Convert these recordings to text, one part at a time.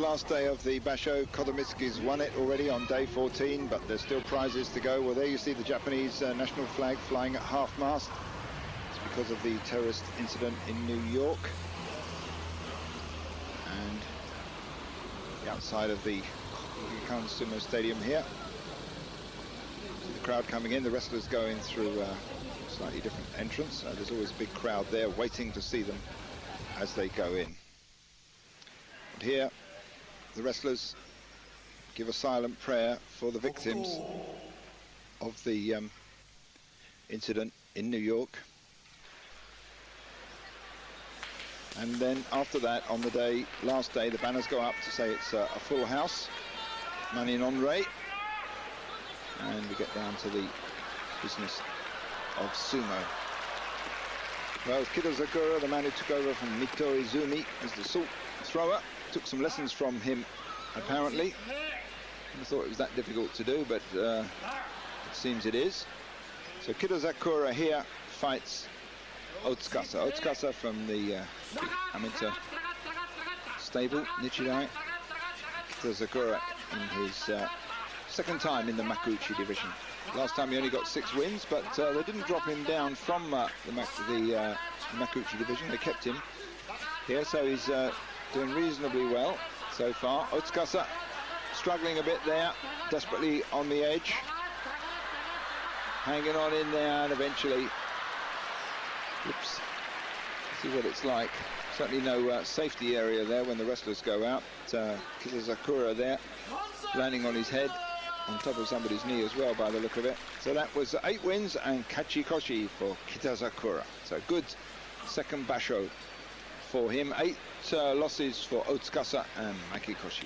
last day of the Basho. Kotomitsuki's won it already on day 14, but there's still prizes to go. Well, there you see the Japanese national flag flying at half-mast. It's because of the terrorist incident in New York. And the outside of the Yokohama Sumo Stadium here. See the crowd coming in, the wrestlers going through a slightly different entrance. There's always a big crowd there waiting to see them as they go in. And here, the wrestlers give a silent prayer for the victims of the incident in New York. And then after that, on the day, last day, the banners go up to say it's a full house, money in honore, and we get down to the business of sumo. Well, Kitazakura, the man who took over from Mito Izumi as the salt thrower, took some lessons from him, apparently. I thought it was that difficult to do, but it seems it is. So Kitazakura here fights Otsukasa. Otsukasa from the amateur stable, Nichidai. Kitazakura in his second time in the Makuuchi division. Last time he only got 6 wins, but they didn't drop him down from the Makuuchi division. They kept him here, so he's doing reasonably well so far. Otsukasa struggling a bit there, desperately on the edge. Hanging on in there, and eventually, oops, see what it's like. Certainly no safety area there when the wrestlers go out. Kitazakura there, landing on his head, on top of somebody's knee as well by the look of it. So that was 8 wins and kachikoshi for Kitazakura. So good second basho for him. 8 losses for Otsukasa and Makikoshi.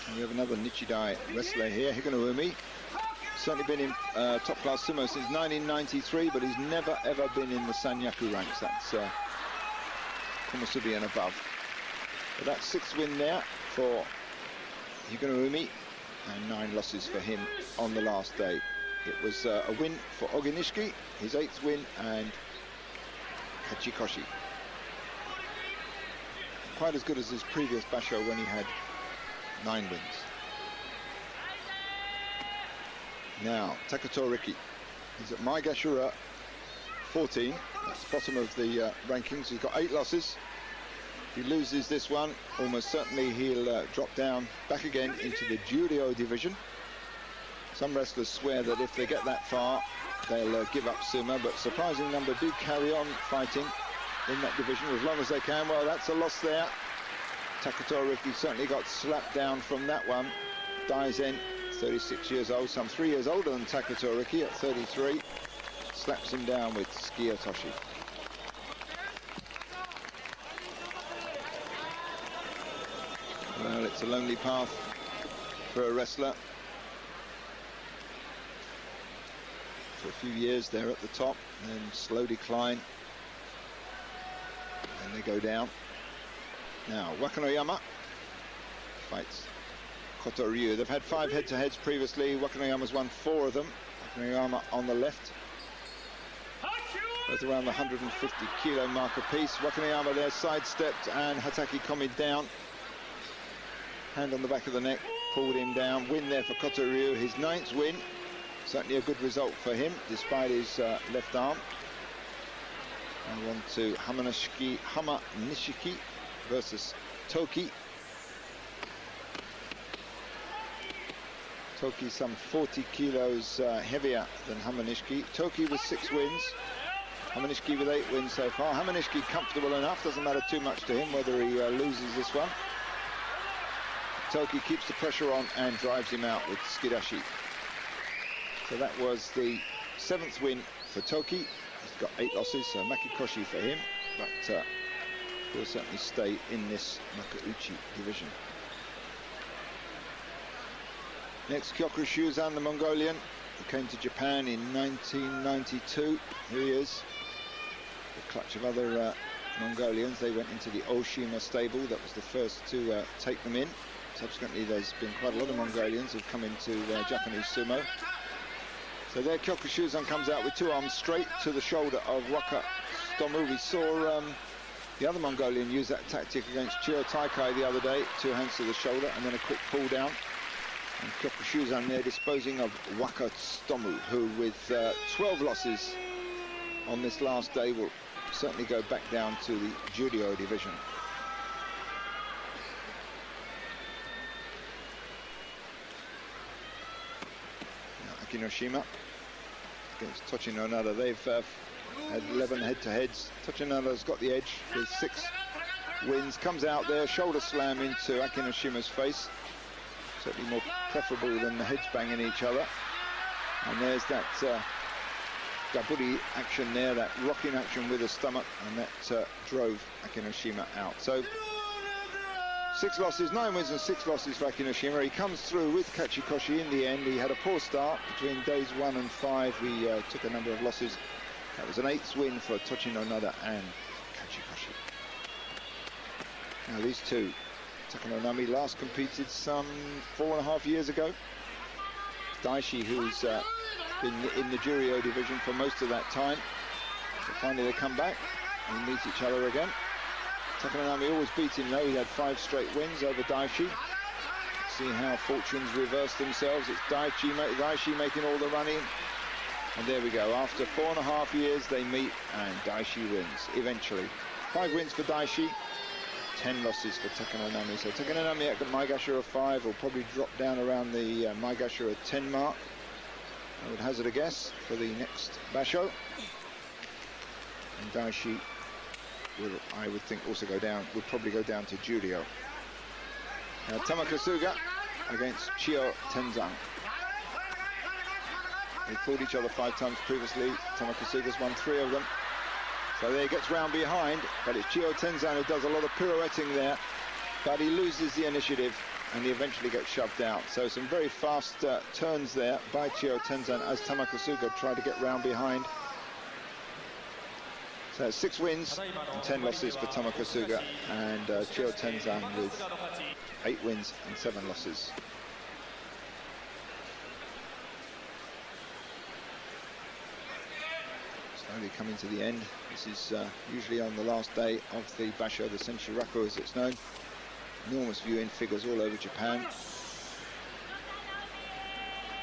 And we have another Nichidai wrestler here, Higonoumi. Certainly been in top class sumo since 1993, but he's never ever been in the Sanyaku ranks. That's Komusubi and above. But that's 6th win there for Higonoumi and 9 losses for him on the last day. It was a win for Oginishiki, his 8th win, and kachikoshi. Quite as good as his previous basho when he had 9 wins. Now, Takatoriki. He's at Maegashira 14. That's the bottom of the rankings. He's got 8 losses. If he loses this one, almost certainly he'll drop down back again into the Juryo division. Some wrestlers swear that if they get that far, they'll give up sumo, but surprising number do carry on fighting in that division as long as they can. Well, that's a loss there. Takatoriki certainly got slapped down from that one. Daizen, 36 years old, some 3 years older than Takatoriki at 33, slaps him down with tsukiotoshi. Well, it's a lonely path for a wrestler. For a few years they're at the top, and then slow decline, and they go down. Now, Wakanoyama fights Kotoryu. They've had 5 head-to-heads previously. Wakanoyama's won 4 of them. Wakanoyama on the left. Both around the 150 kilo mark apiece. Wakanoyama there sidestepped and Hataki Komi down. Hand on the back of the neck, pulled him down. Win there for Kotoryu, his 9th win. Certainly a good result for him, despite his left arm. And on to Hamanishiki versus Toki. Toki some 40 kilos heavier than Hamanishiki. Toki with 6 wins. Hamanishiki with 8 wins so far. Hamanishiki comfortable enough, doesn't matter too much to him whether he loses this one. Toki keeps the pressure on and drives him out with tsukidashi. So that was the 7th win for Toki. He's got 8 losses, so Makikoshi for him, but will certainly stay in this Makuuchi division. Next, Kyokushuzan, the Mongolian, who came to Japan in 1992. Here he is. A clutch of other Mongolians. They went into the Oshima stable. That was the first to take them in. Subsequently, there's been quite a lot of Mongolians who've come into Japanese sumo. So there, Kyokushuzan comes out with 2 arms straight to the shoulder of Wakatsutomu. We saw The other Mongolian used that tactic against Chiyotenzan the other day, 2 hands to the shoulder and then a quick pull down. And Kyokushuzan there disposing of Wakatsutomu, who with 12 losses on this last day will certainly go back down to the judo division. Akinoshima against Tochinonada. They've had 11 head-to-heads. Tochinonada's got the edge with 6 wins. Comes out there, shoulder slam into Akinoshima's face. Certainly more preferable than the heads banging each other. And there's that daburi action there, that rocking action with the stomach, and that drove Akinoshima out. So 6 losses, 9 wins and 6 losses for Akinoshima. He comes through with Kachikoshi in the end. He had a poor start between days 1 and 5. He took a number of losses. That was an 8th win for Tochinonada and Kachikoshi. Now these two, Takanonami last competed some 4.5 years ago. Daishi, who's been in the Juryo division for most of that time. So finally they come back and meet each other again. Takanonami always beat him though. He had 5 straight wins over Daishi. See how fortunes reverse themselves. It's Daishi making all the running. And there we go. After 4.5 years they meet and Daishi wins eventually. 5 wins for Daishi, 10 losses for Takanonami. So Takanonami at Maigashira 5 will probably drop down around the Maigashira 10 mark. I would hazard a guess for the next basho. And Daishi will, I would think, also go down, would probably go down to Juryo. Tamakasuga against Chiyotenzan. They fought each other 5 times previously. Tamakasuga's won 3 of them. So there he gets round behind, but it's Chiyotenzan who does a lot of pirouetting there, but he loses the initiative and he eventually gets shoved out. So some very fast turns there by Chiyotenzan as Tamakasuga tried to get round behind. So 6 wins and 10 losses for Tamakasuga, and Chiyotenzan with 8 wins and 7 losses. Slowly coming to the end. This is usually on the last day of the basho, the Senshuraku as it's known. Enormous viewing figures all over Japan,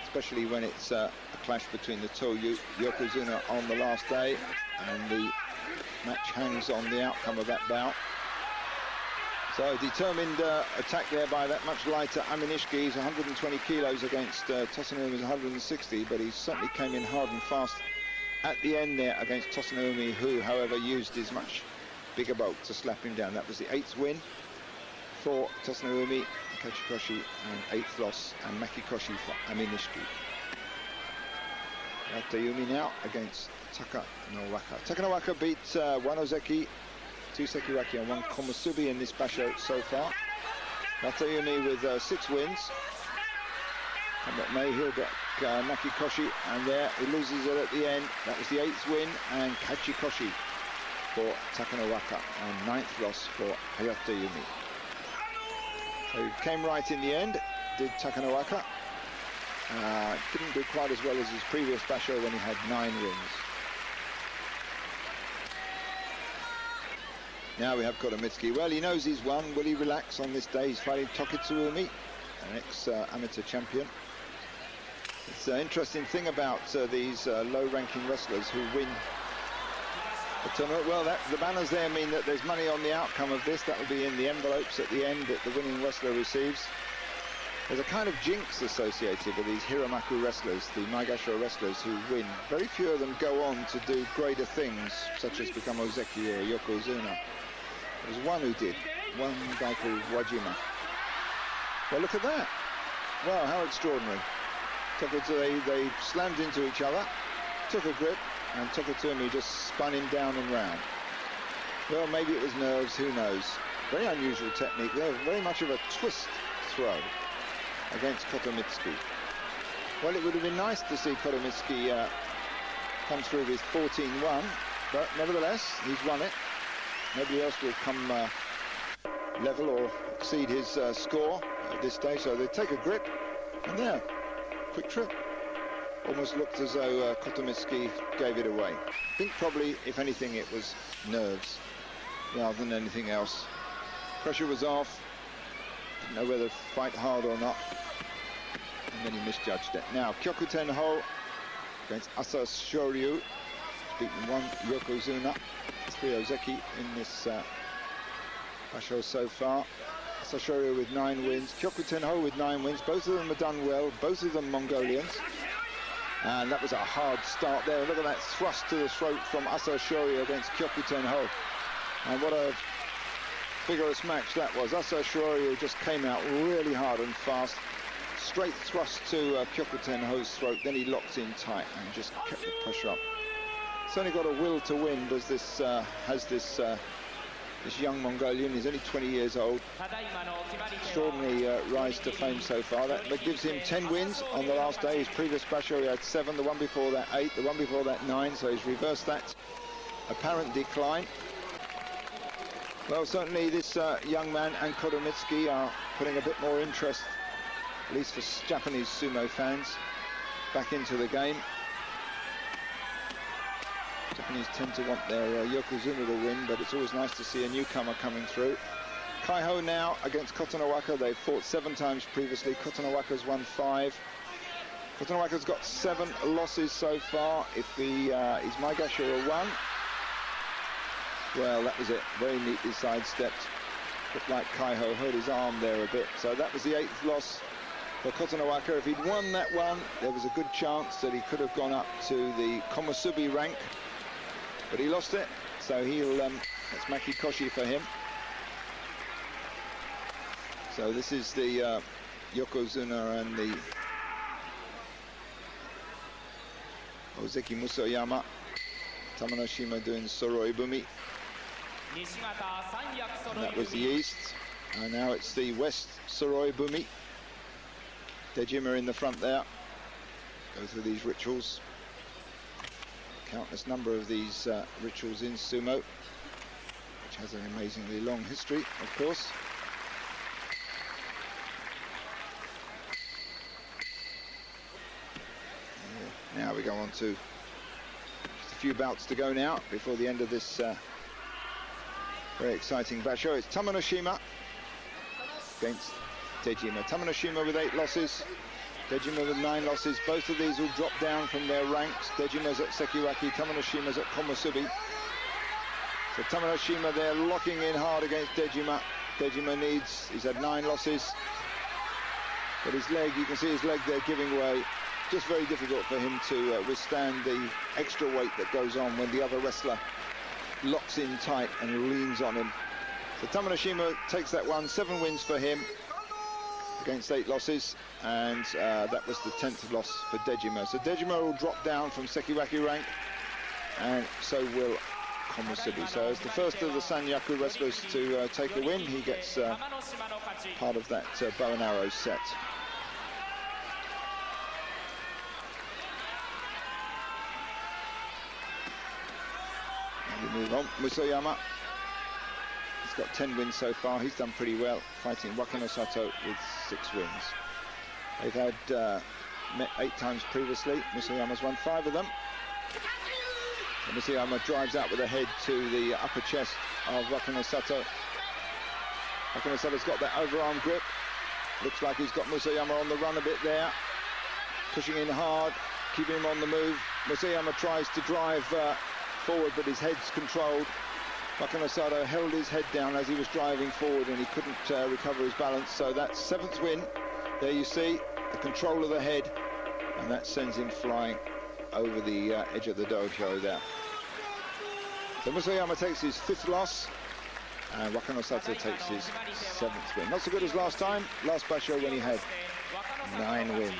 especially when it's a clash between the two yokozuna on the last day, and the match hangs on the outcome of that bout. So determined attack there by that much lighter Aminishiki. He's 120 kilos against Tosanoumi's 160, but he certainly came in hard and fast at the end there against Tosanoumi, who, however, used his much bigger boat to slap him down. That was the 8th win for Tosanoumi, Kachikoshi, and 8th loss, and Makikoshi for Aminishiki. Hayateumi now against Takanowaka. Takanowaka beat 1 ozeki, 2 sekiraki and 1 komusubi in this basho so far. Hayateumi with 6 wins. And what may, he'll get Makikoshi, and there he loses it at the end. That was the 8th win, and Kachikoshi for Takanowaka, and 9th loss for Hayateumi. So he came right in the end, did Takanowaka. Didn't do quite as well as his previous basho when he had 9 wins. Now we have Kotomitsuki. Well, he knows he's won. Will he relax on this day? He's fighting Tokitsuumi, an ex-amateur champion. It's an interesting thing about these low-ranking wrestlers who win the tournament. Well, the banners there mean that there's money on the outcome of this. That will be in the envelopes at the end that the winning wrestler receives. There's a kind of jinx associated with these Hiromaku wrestlers, the Maigashira wrestlers who win. Very few of them go on to do greater things, such as become Ozeki or Yokozuna. There's one who did, one guy called Wajima. Well, look at that. Wow, how extraordinary. They slammed into each other, took a grip, and Tokitomi just spun him down and round. Well, maybe it was nerves, who knows. Very unusual technique there, very much of a twist throw against Kotomitsuki. Well, it would have been nice to see Kotomitsuki come through with 14-1, but nevertheless, he's won it. Nobody else will come level or exceed his score at this stage, so they take a grip, and there, quick trip. Almost looked as though Kotomitsuki gave it away. I think probably, if anything, it was nerves. rather than anything else. Pressure was off, didn't know whether to fight hard or not, and then he misjudged it. Now, Kyokutenho against Asashoryu, beaten 1 Yokozuna, 3 Ozeki in this basho so far. Asashoryu with 9 wins, Kyokutenho with 9 wins. Both of them have done well, both of them Mongolians. And that was a hard start there. Look at that thrust to the throat from Asashoryu against Kyokutenho. And what a vigorous match that was. Asashoryu just came out really hard and fast. Straight thrust to Kyokutenho's throat, then he locked in tight and just kept the pressure up. Certainly got a will to win, does this, this young Mongolian. He's only 20 years old. Extraordinary rise to fame so far. That gives him 10 wins on the last day. His previous basho he had 7, the one before that 8, the one before that 9, so he's reversed that apparent decline. Well, certainly this young man and Kodomitsuki are putting a bit more interest, at least for Japanese sumo fans, back into the game. Japanese tend to want their Yokozuna to win, but it's always nice to see a newcomer coming through. Kaiho now against Kotonowaka. They've fought 7 times previously. Kotonowaka's won 5. Kotonowaka's got 7 losses so far. If he is Maigasho 1, well, that was it. Very neatly sidestepped. Looked like Kaiho hurt his arm there a bit. So that was the 8th loss for Kotonowaka. If he'd won that one, there was a good chance that he could have gone up to the Komusubi rank. But he lost it, so he'll, that's Makikoshi for him. So this is the Yokozuna and the Ozeki Musoyama. Tamanoshima doing Soroibumi. And that was the east, and now it's the west Soroibumi. Dejima in the front there. Go through these rituals. Countless number of these rituals in sumo, which has an amazingly long history, of course. Now we go on to just a few bouts to go now before the end of this very exciting basho. It's Tamanoshima against Dejima. Tamanoshima with 8 losses. Dejima with 9 losses. Both of these will drop down from their ranks. Dejima's at Sekiwaki, Tamanoshima's at Komusubi. So Tamanoshima there locking in hard against Dejima. Dejima he's had 9 losses. But his leg, you can see his leg there giving way. Just very difficult for him to withstand the extra weight that goes on when the other wrestler locks in tight and leans on him. So Tamanoshima takes that one, 7 wins for him against 8 losses, and that was the 10th loss for Dejima. So Dejima will drop down from Sekiwaki rank, and so will Komusubi. So as the first of the Senshuraku wrestlers to take a win, he gets part of that bow and arrow set. And we move on. Musoyama. He's got 10 wins so far. He's done pretty well, fighting Wakano Sato with 6 wins. They've had met 8 times previously. Musoyama's won 5 of them. And Musoyama drives out with a head to the upper chest of Wakano Sato. Wakano Sato's got that overarm grip. Looks like he's got Musoyama on the run a bit there. Pushing in hard, keeping him on the move. Musoyama tries to drive forward, but his head's controlled. Wakano Sato held his head down as he was driving forward, and he couldn't recover his balance. So that's 7th win. There you see the control of the head, and that sends him flying over the edge of the dojo there. So Musoyama takes his 5th loss, and Wakano Sato takes his 7th win. Not so good as last time. Last basho when he had 9 wins.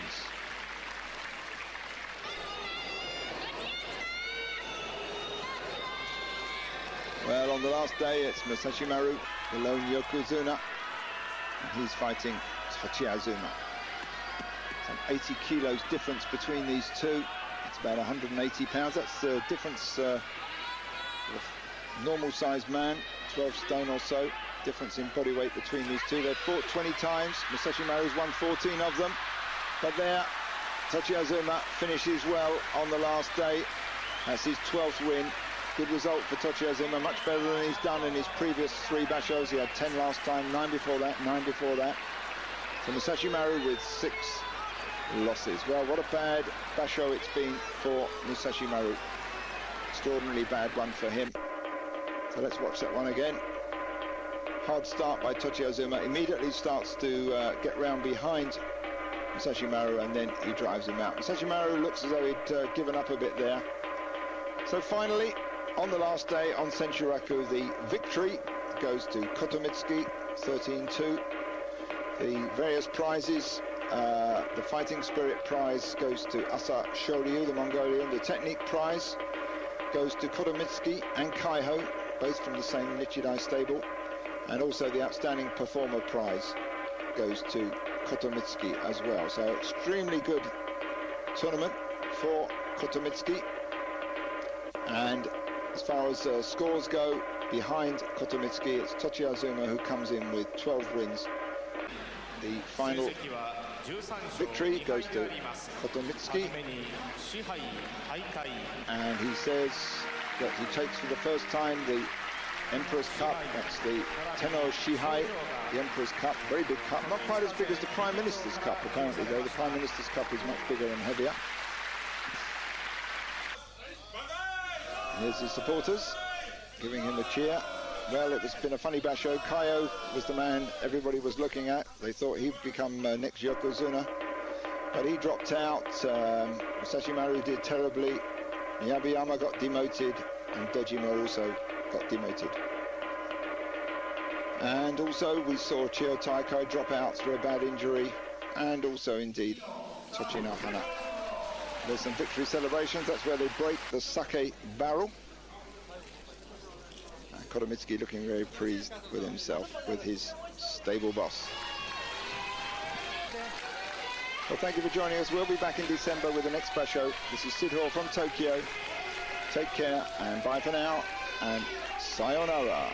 Well, on the last day, it's Masashi Maru, the lone Yokozuna, and he's fighting Chiazuma. Some 80 kilos difference between these two. It's about 180 pounds. That's the difference of a normal-sized man, 12 stone or so. Difference in body weight between these two. They've fought 20 times. Masashi Maru's won 14 of them. But there, Chiazuma finishes well on the last day. That's his 12th win. Good result for Tochiazuma, much better than he's done in his previous 3 bashos. He had 10 last time, 9 before that, 9 before that. So Musashi Maru with 6 losses. Well, what a bad basho it's been for Musashi Maru. Extraordinarily bad one for him. So let's watch that one again. Hard start by Tochiazuma. Immediately starts to get round behind Musashi Maru, and then he drives him out. Musashi Maru looks as though he'd given up a bit there. So finally, on the last day on Senshuraku, the victory goes to Kotomitsuki, 13-2. The various prizes, the Fighting Spirit prize goes to Asa Shoryu, the Mongolian. The Technique prize goes to Kotomitsuki and Kaiho, both from the same Nichidai stable. And also the Outstanding Performer prize goes to Kotomitsuki as well. So extremely good tournament for Kotomitsuki. And as far as scores go, behind Kotomitsuki, it's Tochiazuma who comes in with 12 wins. The final victory goes to Kotomitsuki, and he says that he takes for the first time the Emperor's Cup. That's the Tenno Shihai, the Emperor's Cup, very big cup, not quite as big as the Prime Minister's Cup apparently, though. The Prime Minister's Cup is much bigger and heavier. Here's his supporters giving him a cheer. Well, it's been a funny basho. Kaiho was the man everybody was looking at. They thought he'd become next Yokozuna, but he dropped out. Musashi Maru did terribly. Miyabiyama got demoted, and Dejima also got demoted. And also we saw Chio Taiko drop out through a bad injury, and also indeed Tochino Hana. There's some victory celebrations. That's where they break the sake barrel. Kotomitsuki looking very pleased with himself, with his stable boss. Well, thank you for joining us. We'll be back in December with the next basho. This is Sid Hall from Tokyo. Take care and bye for now, and sayonara.